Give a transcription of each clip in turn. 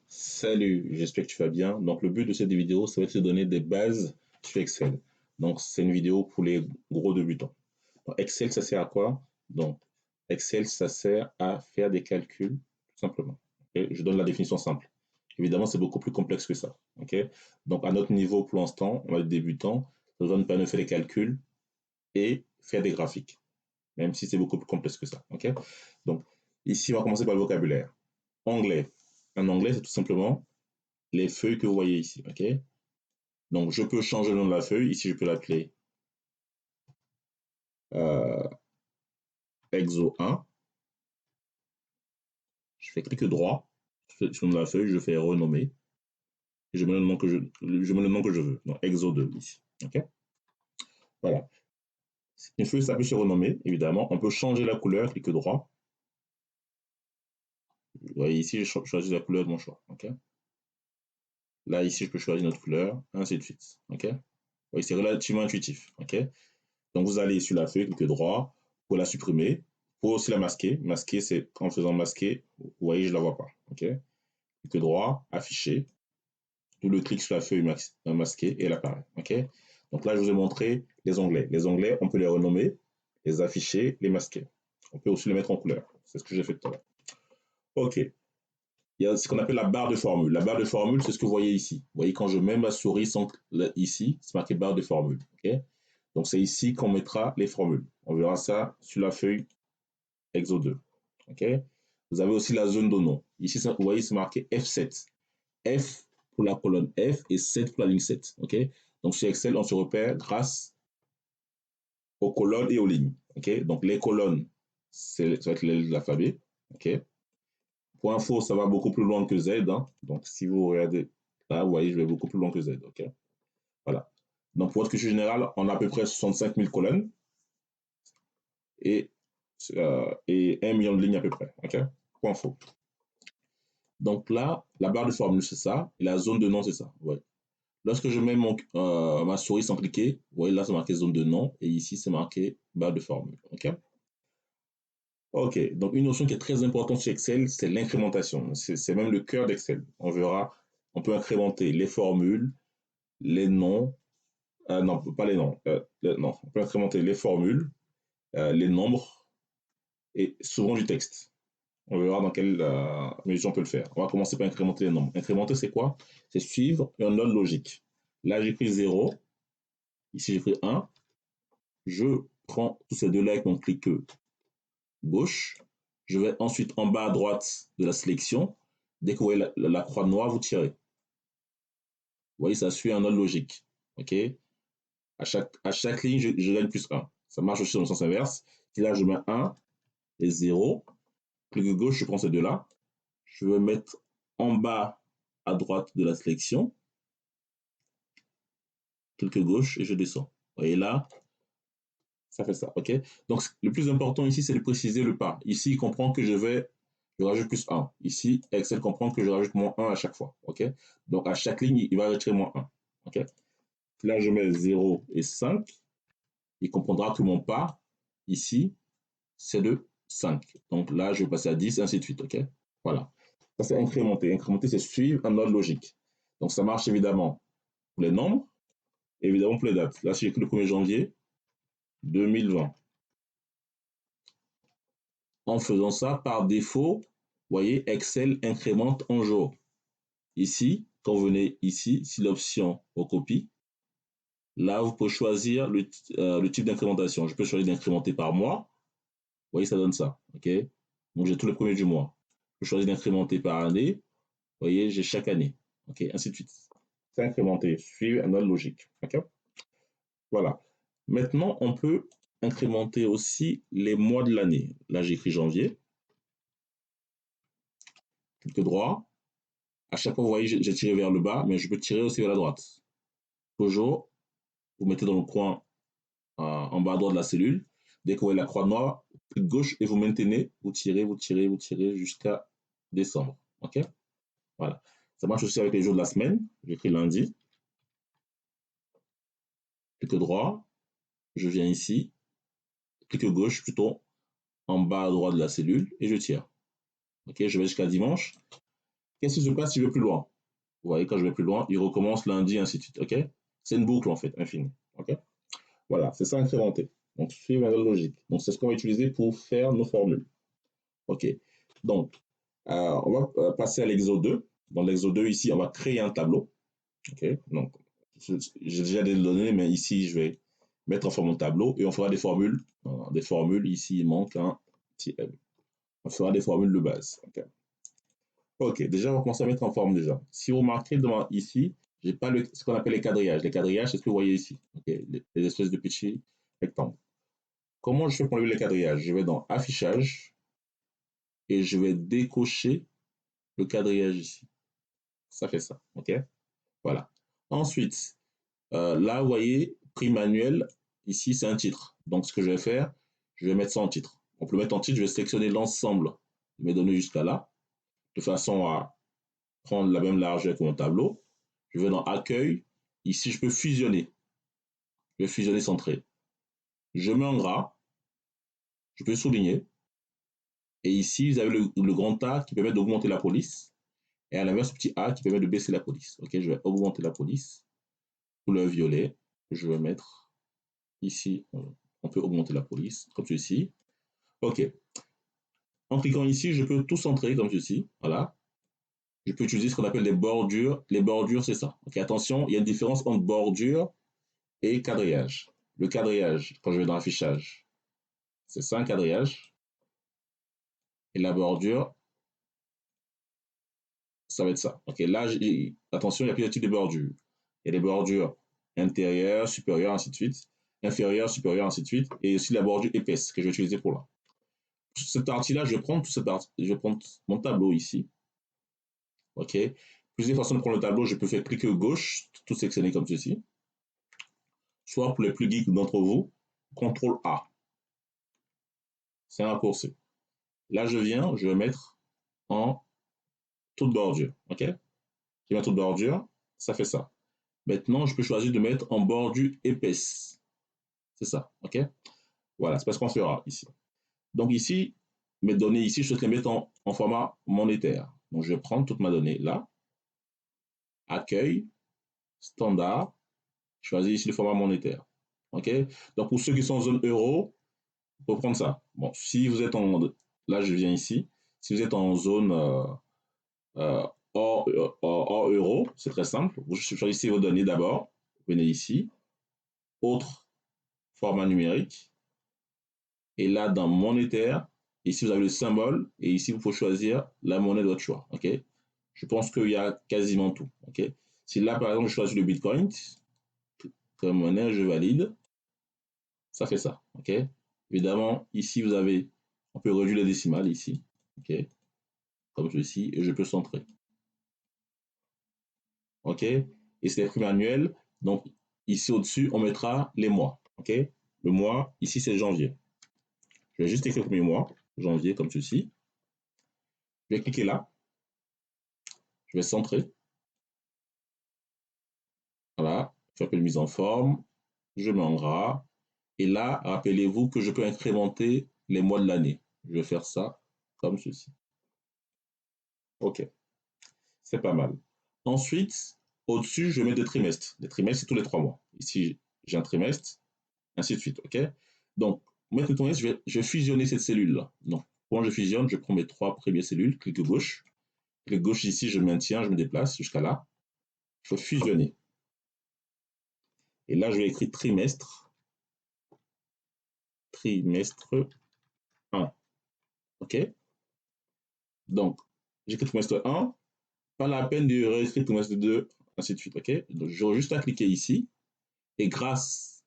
Salut, j'espère que tu vas bien. Donc, le but de cette vidéo, ça va être de te donner des bases sur Excel. Donc, c'est une vidéo pour les gros débutants. Donc, Excel, ça sert à quoi? Donc, Excel, ça sert à faire des calculs, tout simplement. Ok. Je donne la définition simple. Évidemment, c'est beaucoup plus complexe que ça. Ok. Donc, à notre niveau, pour l'instant, on va être débutant. Ça nous permettre de faire des calculs et faire des graphiques, même si c'est beaucoup plus complexe que ça. Ok. Donc, ici, on va commencer par le vocabulaire. Anglais. Un anglais, c'est tout simplement les feuilles que vous voyez ici. Ok. Donc, je peux changer le nom de la feuille. Ici, je peux l'appeler euh, Exo 1. Je fais clic droit sur le nom de la feuille, je fais renommer. Et je mets le nom que je mets le nom que je veux. Donc, Exo 2 ici. Ok. Voilà. Une feuille s'appuie sur renommer, évidemment. On peut changer la couleur, clic droit. Vous voyez ici, je choisis la couleur de mon choix. Ok. Là, ici, je peux choisir une autre couleur, ainsi de suite. Ok. Vous voyez, c'est relativement intuitif. Ok. Donc, vous allez sur la feuille, clic droit, pour la supprimer. Pour aussi la masquer. Masquer, c'est en faisant masquer, vous voyez, je ne la vois pas. Ok. Clic droit, afficher. Double clic sur la feuille masquée et elle apparaît. Ok. Donc là, je vous ai montré les onglets. Les onglets, on peut les renommer, les afficher, les masquer. On peut aussi les mettre en couleur. C'est ce que j'ai fait tout à l'heure. Ok. Il y a ce qu'on appelle la barre de formule. La barre de formule, c'est ce que vous voyez ici. Vous voyez, quand je mets ma souris ici, c'est marqué barre de formule. Ok. Donc, c'est ici qu'on mettra les formules. On verra ça sur la feuille Exo 2. OK. Vous avez aussi la zone de nom. Ici, vous voyez, c'est marqué F7. F pour la colonne F et 7 pour la ligne 7. OK. Donc, sur Excel, on se repère grâce aux colonnes et aux lignes. OK. Donc, les colonnes, ça va être les lettres de l'alphabet. OK. Pour info, ça va beaucoup plus loin que Z. Hein. Donc, si vous regardez là, vous voyez, je vais beaucoup plus loin que Z. OK. Voilà. Donc, pour votre culture générale, on a à peu près 65 000 colonnes et, et 1 million de lignes à peu près. OK. Pour info. Donc là, la barre de formule, c'est ça. Et la zone de nom, c'est ça. Ouais. Lorsque je mets ma souris sans cliquer, vous voyez là, c'est marqué zone de nom. Et ici, c'est marqué barre de formule. OK. OK. Donc, une notion qui est très importante chez Excel, c'est l'incrémentation. C'est même le cœur d'Excel. On verra, on peut incrémenter les formules, les noms. Non, pas les noms. Non, on peut incrémenter les formules, les nombres et souvent du texte. On verra dans quelle mesure on peut le faire. On va commencer par incrémenter les nombres. Incrémenter, c'est quoi? C'est suivre un ordre logique. Là, j'ai pris 0. Ici, j'ai pris 1. Je prends tous ces deux-là avec mon clic gauche. Je vais ensuite en bas à droite de la sélection. Dès que vous voyez la croix noire, vous tirez. Vous voyez, ça suit un ordre logique. OK? À chaque ligne, je gagne plus 1. Ça marche aussi dans le sens inverse. Si là, je mets 1 et 0, clic gauche, je prends ces deux-là. Je vais mettre en bas à droite de la sélection, clic gauche et je descends. Vous voyez là, ça fait ça, ok. Donc le plus important ici, c'est de préciser le pas. Ici, il comprend que je rajoute plus 1. Ici, Excel comprend que je rajoute moins 1 à chaque fois, ok. Donc à chaque ligne, il va retirer moins 1, ok. Là, je mets 0 et 5. Il comprendra que mon pas, ici, c'est de 5. Donc là, je vais passer à 10, ainsi de suite, ok. Voilà. Ça, c'est incrémenter. Incrémenter, c'est suivre un ordre logique. Donc ça marche évidemment pour les nombres, évidemment pour les dates. Là, si j'écris le 1er janvier 2020. En faisant ça, par défaut, vous voyez, Excel incrémente en jour. Ici, quand vous venez ici, si l'option recopie, là, vous pouvez choisir le type d'incrémentation. Je peux choisir d'incrémenter par mois. Vous voyez, ça donne ça. OK. Donc, j'ai tous les premiers du mois. Je peux choisir d'incrémenter par année. Vous voyez, j'ai chaque année. OK, ainsi de suite. C'est incrémenté. Suivre un ordre logique. OK. Voilà. Maintenant, on peut incrémenter aussi les mois de l'année. Là, j'écris janvier. Clic droit. À chaque fois, vous voyez, j'ai tiré vers le bas, mais je peux tirer aussi vers la droite. Toujours, vous mettez dans le coin en bas à droite de la cellule. Dès que vous voyez la croix noire, clic gauche et vous maintenez, vous tirez, vous tirez, vous tirez jusqu'à décembre. OK? Voilà. Ça marche aussi avec les jours de la semaine. J'écris lundi. Clic droit. Je viens ici. Clic gauche plutôt en bas à droite de la cellule et je tire. OK? Je vais jusqu'à dimanche. Qu'est-ce qui se passe si je vais plus loin? Vous voyez, quand je vais plus loin, il recommence lundi, ainsi de suite. OK? C'est une boucle, en fait, infinie. OK? Voilà, c'est ça incrémenté. Donc, suivre la logique. Donc, c'est ce qu'on va utiliser pour faire nos formules. OK. Donc, on va passer à l'exo 2. Dans l'exo 2, ici, on va créer un tableau. OK. Donc, j'ai déjà des données, mais ici, je vais mettre en forme un tableau et on fera des formules. Des formules, ici, il manque un petit M. On fera des formules de base. OK. OK, déjà, on va commencer à mettre en forme déjà. Si vous remarquez ici, j'ai pas ce qu'on appelle les quadrillages. Les quadrillages, c'est ce que vous voyez ici. Okay, les espèces de petits rectangles. Comment je fais pour enlever les quadrillages? Je vais dans Affichage et je vais décocher le quadrillage ici. Ça fait ça. OK? Voilà. Ensuite, là, vous voyez, prix manuel, ici, c'est un titre. Donc, ce que je vais faire, je vais mettre ça en titre. Pour le mettre en titre, je vais sélectionner l'ensemble de mes données jusqu'à là, de façon à prendre la même largeur que mon tableau. Je vais dans Accueil. Ici, je peux fusionner. Je vais fusionner sans trait. Je mets en gras. Je peux souligner. Et ici, vous avez le grand A qui permet d'augmenter la police. Et à l'inverse, petit A qui permet de baisser la police. OK, je vais augmenter la police. Couleur violet. Je vais mettre ici. On peut augmenter la police, comme ceci. OK. En cliquant ici, je peux tout centrer comme ceci. Voilà. Je peux utiliser ce qu'on appelle des bordures. Les bordures, c'est ça. OK, attention, il y a une différence entre bordure et quadrillage. Le quadrillage, quand je vais dans l'affichage, c'est ça un quadrillage. Et la bordure, ça va être ça. OK, là, attention, il y a plusieurs types de bordures. Il y a des bordures intérieures, supérieures, ainsi de suite. Inférieures, supérieures, ainsi de suite. Et aussi la bordure épaisse que je vais utiliser pour là. Cette partie-là, je vais prendre mon tableau ici. OK. Plusieurs façons de prendre le tableau. Je peux faire clic gauche, tout sélectionner comme ceci. Soit pour les plus geeks d'entre vous, CTRL A. C'est un raccourci. Là, je vais mettre en toute bordure. OK? Je mets toute bordure, ça fait ça. Maintenant, je peux choisir de mettre en bordure épaisse. C'est ça. OK? Voilà, c'est pas ce qu'on fera ici. Donc ici, mes données ici, je souhaite les mettre en format monétaire. Donc je vais prendre toute ma donnée là, accueil, standard, choisir ici le format monétaire. OK? Donc pour ceux qui sont en zone euro, il faut prendre ça. Bon, si vous êtes en. Là, je viens ici. Si vous êtes en zone hors euro, c'est très simple. Vous choisissez vos données d'abord. Venez ici. Autre format numérique. Et là, dans monétaire, ici, vous avez le symbole. Et ici, vous pouvez choisir la monnaie de votre choix. OK? Je pense qu'il y a quasiment tout. OK? Si là, par exemple, je choisis le Bitcoin comme monnaie, je valide. Ça fait ça. OK? Évidemment, ici, on peut réduire les décimales ici. OK? Comme ceci. Et je peux centrer. OK? Et c'est les prix manuels. Donc, ici au-dessus, on mettra les mois. OK? Le mois, ici, c'est janvier. Je vais juste écrire le premier mois, janvier, comme ceci. Je vais cliquer là. Je vais centrer. Voilà. Je fais un peu de mise en forme. Je mets en gras. Et là, rappelez-vous que je peux incrémenter les mois de l'année. Je vais faire ça comme ceci. OK. C'est pas mal. Ensuite, au-dessus, je mets des trimestres. Les trimestres, c'est tous les 3 mois. Ici, j'ai un trimestre, ainsi de suite. OK? Donc, mettre le trimestre, je vais fusionner cette cellule-là. Donc, quand je fusionne, je prends mes 3 premières cellules, clic gauche. Clic gauche ici, je maintiens, je me déplace jusqu'à là. Je vais fusionner. Et là, je vais écrire trimestre. Trimestre 1. OK? Donc, j'écris trimestre 1. Pas la peine de réécrire trimestre 2, ainsi de suite. OK? Donc, j'aurai juste à cliquer ici. Et grâce,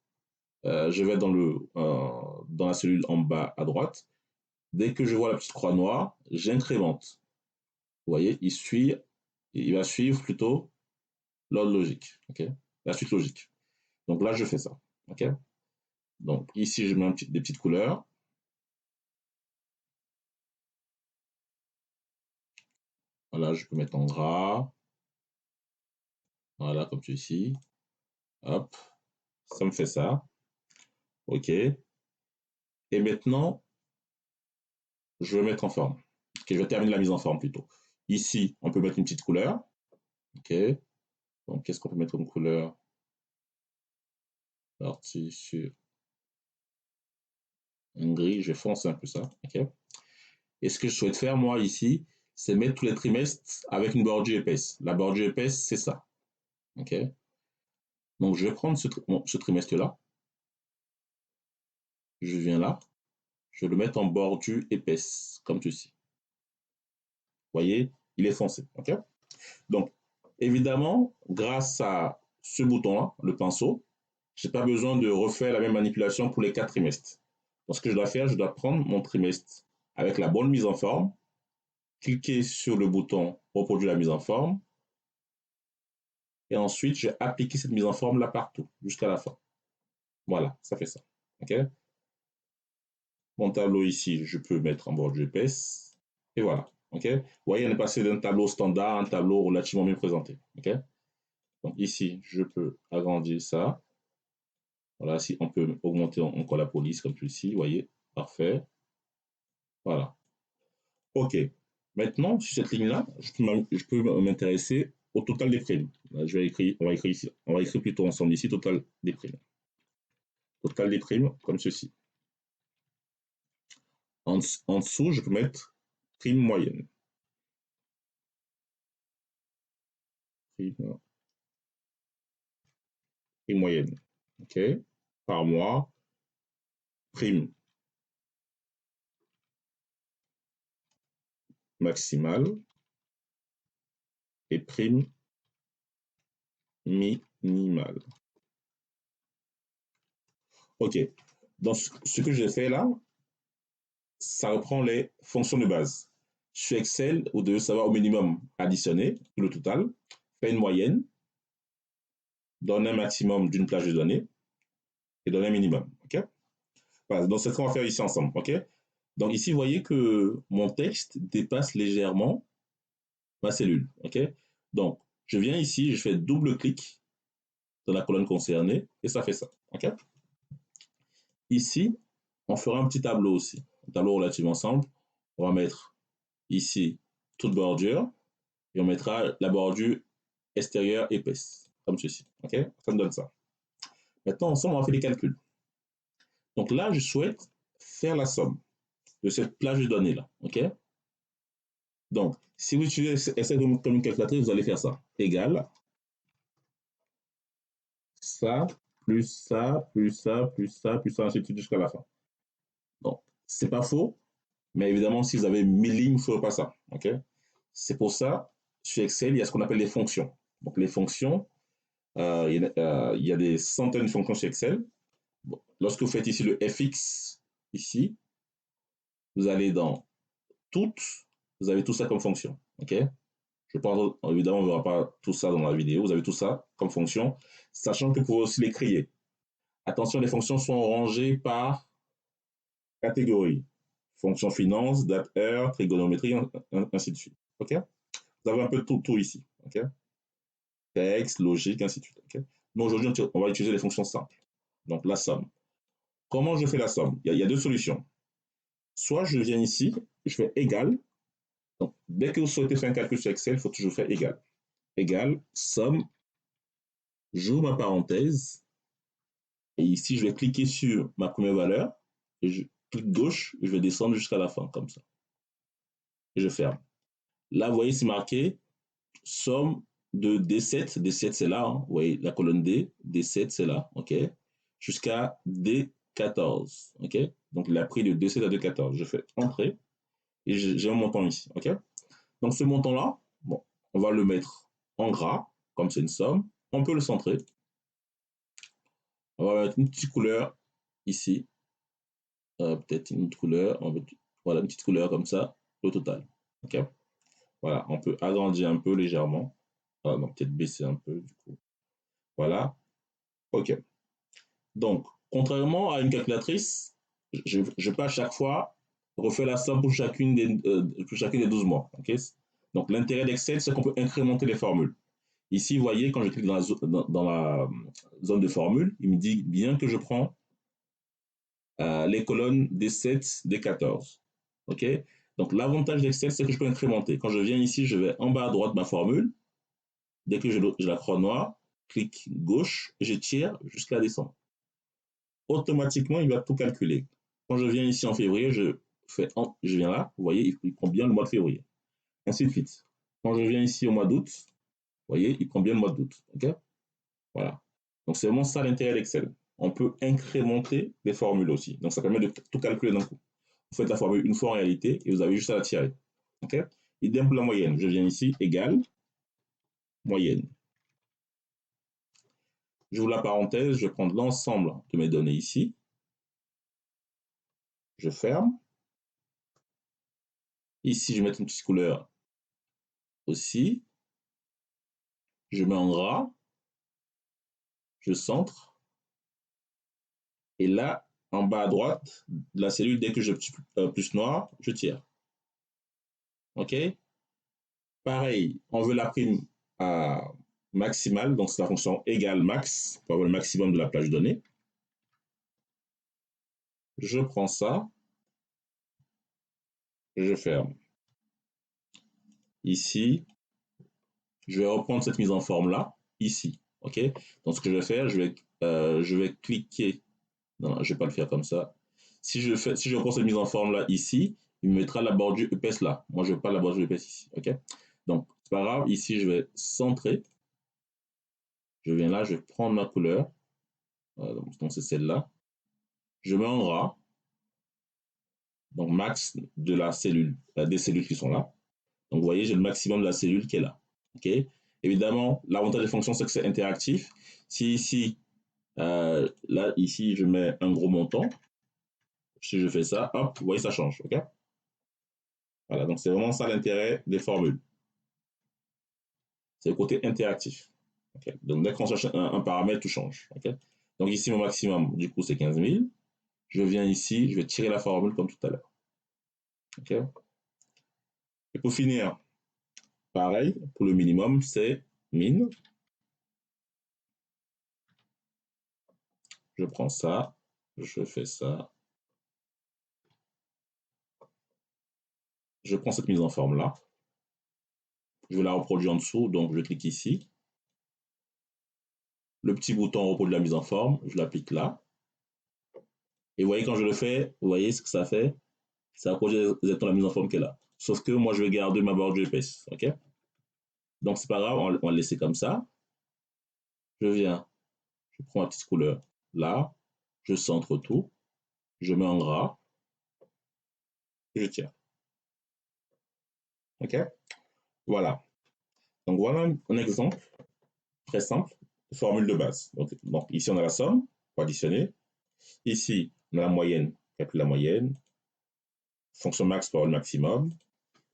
je vais dans la cellule en bas à droite. Dès que je vois la petite croix noire, j'incrémente. Vous voyez, il va suivre plutôt l'ordre logique. OK? La suite logique. Donc là, je fais ça. OK? Donc ici, je mets des petites couleurs. Voilà, je peux mettre en gras. Voilà, comme ceci. Hop, ça me fait ça. OK. Et maintenant, je vais mettre en forme. OK, je vais terminer la mise en forme plutôt. Ici, on peut mettre une petite couleur. OK. Donc, qu'est-ce qu'on peut mettre comme couleur? Parti sur un gris, je vais foncer un peu ça. OK. Et ce que je souhaite faire, moi, ici, c'est mettre tous les trimestres avec une bordure épaisse. La bordure épaisse, c'est ça. OK. Donc, je vais prendre ce trimestre-là. Je viens là. Je vais le mettre en bordure épaisse, comme ceci. Vous voyez, il est foncé. OK. Donc, évidemment, grâce à ce bouton-là, le pinceau, je n'ai pas besoin de refaire la même manipulation pour les 4 trimestres. Donc, ce que je dois faire, je dois prendre mon trimestre avec la bonne mise en forme, cliquer sur le bouton reproduire la mise en forme, et ensuite, je vais appliquer cette mise en forme là partout, jusqu'à la fin. Voilà, ça fait ça. OK. Mon tableau ici, je peux mettre en bordure épaisse, et voilà. OK. Vous voyez, on est passé d'un tableau standard à un tableau relativement bien présenté. OK. Donc ici, je peux agrandir ça. Voilà, si on peut augmenter encore la police comme celui-ci, vous voyez, parfait. Voilà. OK. Maintenant, sur cette ligne-là, je peux m'intéresser au total des primes. Là, on va écrire ici, on va écrire plutôt ensemble ici, total des primes. Total des primes, comme ceci. En dessous, je peux mettre prime moyenne. Prime moyenne. OK. Par mois, prime maximale et prime minimale. OK. Donc, ce que j'ai fait là, ça reprend les fonctions de base. Sur Excel, vous devez savoir au minimum additionner le total, faire une moyenne, donner un maximum d'une plage de données et donner un minimum. OK. Voilà, donc c'est ce qu'on va faire ici ensemble. OK. Donc ici, vous voyez que mon texte dépasse légèrement ma cellule. OK. Donc, je viens ici, je fais double clic dans la colonne concernée et ça fait ça. OK. Ici, on fera un petit tableau aussi, un tableau relativement simple. On va mettre ici toute bordure et on mettra la bordure extérieure épaisse, comme ceci. OK. Ça me donne ça. Maintenant, ensemble, on va faire les calculs. Donc là, je souhaite faire la somme de cette plage de données-là. OK. Donc, si vous utilisez Excel comme une calculatrice, vous allez faire ça. Égal ça, plus ça, plus ça, plus ça, plus ça, ainsi de suite jusqu'à la fin. Donc, c'est pas faux, mais évidemment, si vous avez 1000 lignes, il ne faut pas ça. OK. C'est pour ça, sur Excel, il y a ce qu'on appelle les fonctions. Donc, les fonctions, il y a des centaines de fonctions sur Excel. Bon, lorsque vous faites ici le FX, ici, vous allez dans toutes, vous avez tout ça comme fonction. OK. Je pense, évidemment, on ne verra pas tout ça dans la vidéo. Vous avez tout ça comme fonction, sachant que vous pouvez aussi les créer. Attention, les fonctions sont rangées par catégorie. Fonction finance, date, heure, trigonométrie, ainsi de suite. OK. Vous avez un peu tout ici. OK. Texte, logique, ainsi de suite. OK. Mais aujourd'hui, on va utiliser les fonctions simples. Donc, la somme. Comment je fais la somme? Il y a deux solutions. Soit je viens ici, je fais égal. Donc, dès que vous souhaitez faire un calcul sur Excel, il faut toujours faire égal. Égal, somme, j'ouvre ma parenthèse. Et ici, je vais cliquer sur ma première valeur. Et je clique gauche, je vais descendre jusqu'à la fin, comme ça. Et je ferme. Là, vous voyez, c'est marqué somme de D7. D7, c'est là. Hein. Vous voyez, la colonne D. D7, c'est là. OK. Jusqu'à D14. OK. Donc, il a pris de D7 à D14. Je fais Entrée. Et j'ai un montant ici. OK. Donc, ce montant-là, bon, on va le mettre en gras, comme c'est une somme. On peut le centrer. On va mettre une petite couleur ici. Peut-être une autre couleur. Voilà, une petite couleur comme ça, le total. OK. Voilà, on peut agrandir un peu légèrement. Ah, donc, peut-être baisser un peu, du coup. Voilà. OK. Donc, contrairement à une calculatrice, je ne peux à chaque fois refaire la somme pour chacune des 12 mois. Okay. Donc, l'intérêt d'Excel, c'est qu'on peut incrémenter les formules. Ici, vous voyez, quand je clique dans la zone de formule, il me dit bien que je prends les colonnes D7, D14. OK. Donc, l'avantage d'Excel, c'est que je peux incrémenter. Quand je viens ici, je vais en bas à droite de ma formule. Dès que j'ai la croix noire, clic gauche, je tire jusqu'à descendre. Automatiquement, il va tout calculer. Quand je viens ici en février, je viens là, vous voyez, il prend bien le mois de février. Ainsi de suite. Quand je viens ici au mois d'août, vous voyez, il prend bien le mois d'août. OK? Voilà. Donc, c'est vraiment ça l'intérêt d'Excel. On peut incrémenter les formules aussi. Donc, ça permet de tout calculer d'un coup. Vous faites la formule une fois en réalité et vous avez juste à la tirer. OK? Idem pour la moyenne. Je viens ici, égale, moyenne. J'ouvre la parenthèse, je vais prendre l'ensemble de mes données ici. Je ferme. Ici, je vais mettre une petite couleur aussi. Je mets en gras. Je centre. Et là, en bas à droite de la cellule, dès que je plus noir, je tire. OK? Pareil, on veut la prime à maximale, donc c'est la fonction égale max pour avoir le maximum de la plage donnée. Je prends ça, je ferme. Ici, je vais reprendre cette mise en forme là, ici. OK? Donc ce que je vais faire, je vais cliquer. Non, je ne vais pas le faire comme ça. Si je reprends cette mise en forme là, ici, il me mettra la bordure épaisse là. Moi, je ne veux pas la bordure épaisse ici. OK? Donc, c'est pas grave. Ici, je vais centrer. Je viens là, je vais prendre ma couleur. Donc, c'est celle-là. Je mets en gras. Donc, max de la cellule, des cellules qui sont là. Donc, vous voyez, j'ai le maximum de la cellule qui est là. OK? Évidemment, l'avantage des fonctions, c'est que c'est interactif. Si ici, là, ici, je mets un gros montant. Si je fais ça, hop, vous voyez, ça change. OK? Voilà, donc c'est vraiment ça l'intérêt des formules. C'est le côté interactif. Okay. Donc, dès qu'on cherche un paramètre, tout change. Okay. Donc, ici, mon maximum, du coup, c'est 15 000. Je viens ici, je vais tirer la formule comme tout à l'heure. Okay. Et pour finir, pareil, pour le minimum, c'est min. Je prends ça, je fais ça. Je prends cette mise en forme-là. Je vais la reproduire en dessous, donc je clique ici. Le petit bouton reproduit la mise en forme, je l'applique là. Et vous voyez, quand je le fais, vous voyez ce que ça fait? Ça reproduit exactement la mise en forme qu'elle est là. Sauf que moi, je vais garder ma bordure épaisse. OK? Donc, c'est pas grave, on va le laisser comme ça. Je viens, je prends ma petite couleur là, je centre tout, je mets en gras, et je tire. OK? Voilà. Donc, voilà un exemple très simple de formule de base. Donc ici, on a la somme pour additionner. Ici, on a la moyenne, calcule la moyenne. Fonction max pour avoir le maximum,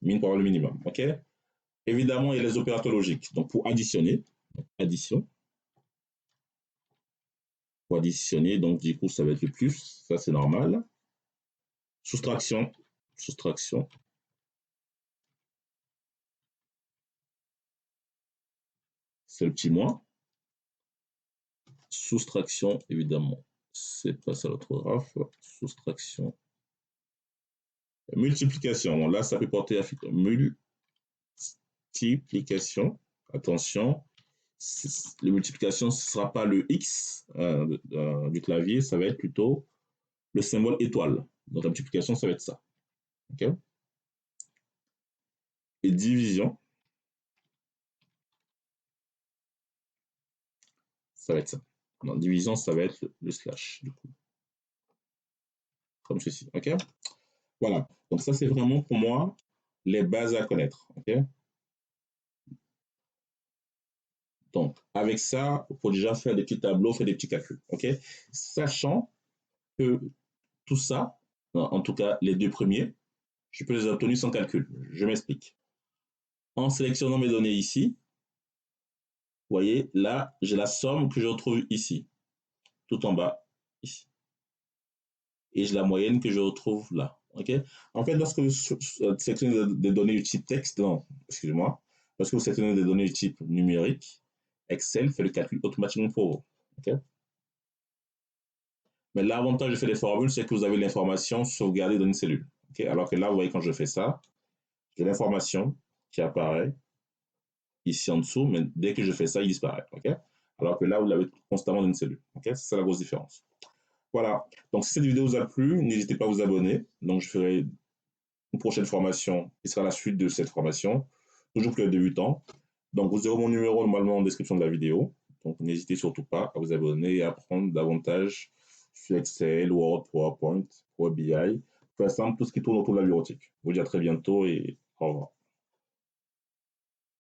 min pour avoir le minimum. OK? Évidemment, il y a les opérateurs logiques. Donc, pour additionner, addition. Pour additionner, donc du coup, ça va être le plus. Ça, c'est normal. Soustraction. Soustraction. C'est le petit moins. Soustraction, évidemment, c'est pas ça l'orthographe. Soustraction. Multiplication. Bon, là, ça peut porter à multiplication. Attention, les multiplications, ce ne sera pas le X du clavier, ça va être plutôt le symbole étoile. Donc la multiplication, ça va être ça. Okay. Et division, ça va être ça. Donc division, ça va être le slash, du coup. Comme ceci. OK? Voilà. Donc ça, c'est vraiment pour moi les bases à connaître. OK? Donc, avec ça, il faut déjà faire des petits tableaux, faire des petits calculs. OK? Sachant que tout ça, en tout cas les deux premiers, je peux les obtenir sans calcul. Je m'explique. En sélectionnant mes données ici, vous voyez, là, j'ai la somme que je retrouve ici, tout en bas, ici. Et j'ai la moyenne que je retrouve là. OK? En fait, lorsque vous sélectionnez des données du type texte, non, excusez-moi, lorsque vous sélectionnez des données du type numérique, Excel fait le calcul automatiquement pour vous. OK? Mais l'avantage de faire des formules, c'est que vous avez l'information sauvegardée dans une cellule. Okay, alors que là, vous voyez, quand je fais ça, j'ai l'information qui apparaît ici en dessous, mais dès que je fais ça, il disparaît. Okay, alors que là, vous l'avez constamment dans une cellule. Okay, c'est ça la grosse différence. Voilà. Donc, si cette vidéo vous a plu, n'hésitez pas à vous abonner. Donc, je ferai une prochaine formation qui sera la suite de cette formation, toujours pour les débutants. Donc, vous aurez mon numéro normalement en description de la vidéo. Donc, n'hésitez surtout pas à vous abonner et à apprendre davantage sur Excel, Word, PowerPoint, Power BI. Faire simple, tout ce qui tourne autour de la bureautique. Je vous dis à très bientôt et au revoir.